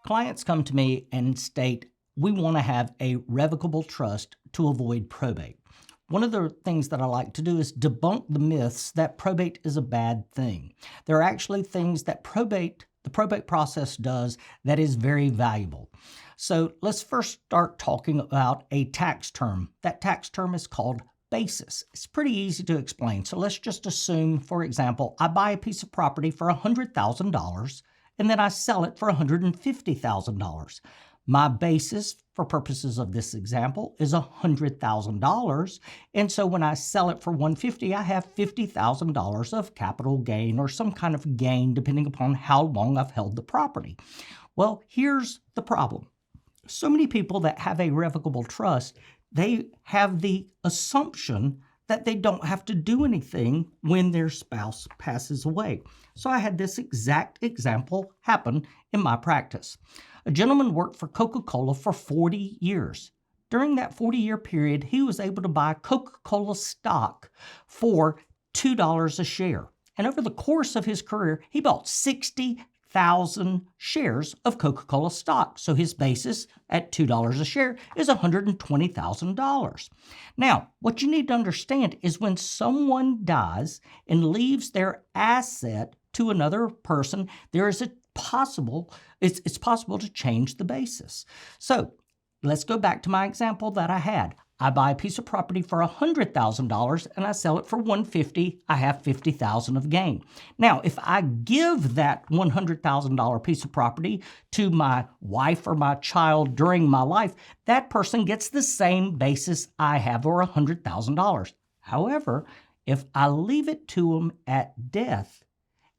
Clients come to me and state, we want to have a revocable trust to avoid probate. One of the things that I like to do is debunk the myths that probate is a bad thing. There are actually things that the probate process does that is very valuable. So let's first start talking about a tax term. That tax term is called basis. It's pretty easy to explain. So let's just assume, for example, I buy a piece of property for $100,000 and then I sell it for $150,000. My basis, for purposes of this example, is $100,000. And so when I sell it for $150,000, I have $50,000 of capital gain or some kind of gain depending upon how long I've held the property. Well, here's the problem. So many people that have a revocable trust, they have the assumption that they don't have to do anything when their spouse passes away. So I had this exact example happen in my practice. A gentleman worked for Coca-Cola for 40 years. During that 40-year period, he was able to buy Coca-Cola stock for $2 a share. And over the course of his career, he bought 60,000 shares of Coca-Cola stock. So his basis at $2 a share is $120,000. Now, what you need to understand is when someone dies and leaves their asset to another person, there is it's possible to change the basis. So let's go back to my example that I had. I buy a piece of property for $100,000 and I sell it for $150,000. I have $50,000 of gain. Now, if I give that $100,000 piece of property to my wife or my child during my life, that person gets the same basis I have, or $100,000. However, if I leave it to them at death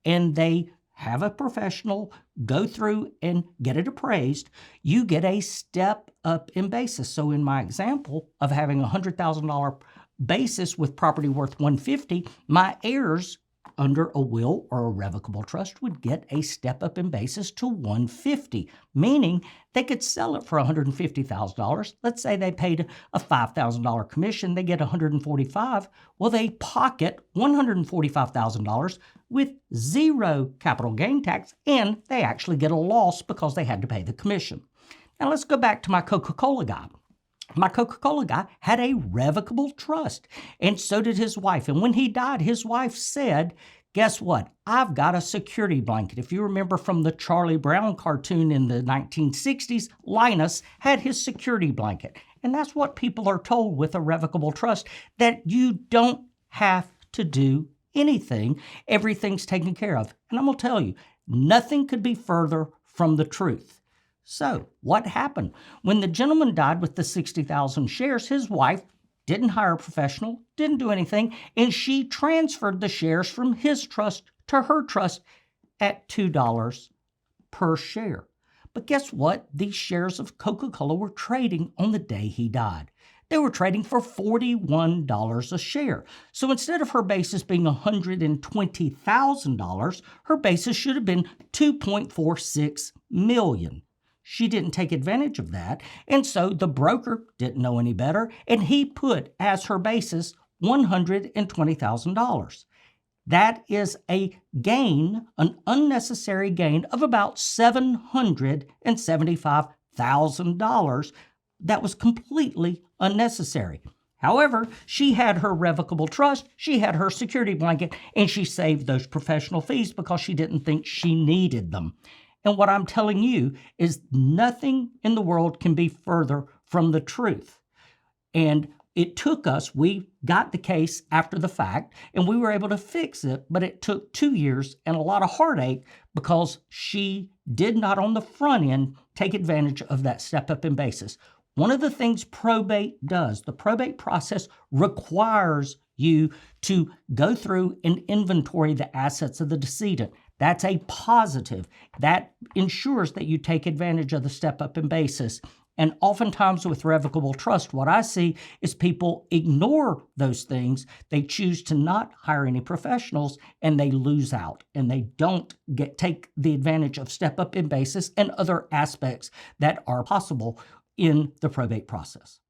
and they have a professional go through and get it appraised, you get a step up in basis. So in my example of having a $100,000 basis with property worth $150,000, my heirs under a will or a revocable trust would get a step up in basis to $150,000, meaning they could sell it for $150,000. Let's say they paid a $5,000 commission, they get $145,000. Well, they pocket $145,000 with zero capital gain tax, and they actually get a loss because they had to pay the commission. Now let's go back to my Coca-Cola guy. My Coca-Cola guy had a revocable trust, and so did his wife. And when he died, his wife said, guess what? I've got a security blanket. If you remember from the Charlie Brown cartoon in the 1960s, Linus had his security blanket. And that's what people are told with a revocable trust, that you don't have to do anything. Everything's taken care of. And I'm going to tell you, nothing could be further from the truth. So what happened? When the gentleman died with the 60,000 shares, his wife didn't hire a professional, didn't do anything, and she transferred the shares from his trust to her trust at $2 per share. But guess what? These shares of Coca-Cola were trading on the day he died. They were trading for $41 a share. So instead of her basis being $120,000, her basis should have been $2.46 million. She didn't take advantage of that, and so the broker didn't know any better, and he put as her basis $120,000. That is a gain, an unnecessary gain of about $775,000 that was completely unnecessary. However, she had her revocable trust, she had her security blanket, and she saved those professional fees because she didn't think she needed them. And what I'm telling you is nothing in the world can be further from the truth. And it took us, we got the case after the fact, and we were able to fix it, but it took 2 years and a lot of heartache because she did not on the front end take advantage of that step up in basis. One of the things probate does, the probate process requires you to go through and inventory the assets of the decedent. That's a positive. That ensures that you take advantage of the step up in basis. And oftentimes with revocable trust, what I see is people ignore those things. They choose to not hire any professionals and they lose out and they don't take the advantage of step up in basis and other aspects that are possible in the probate process.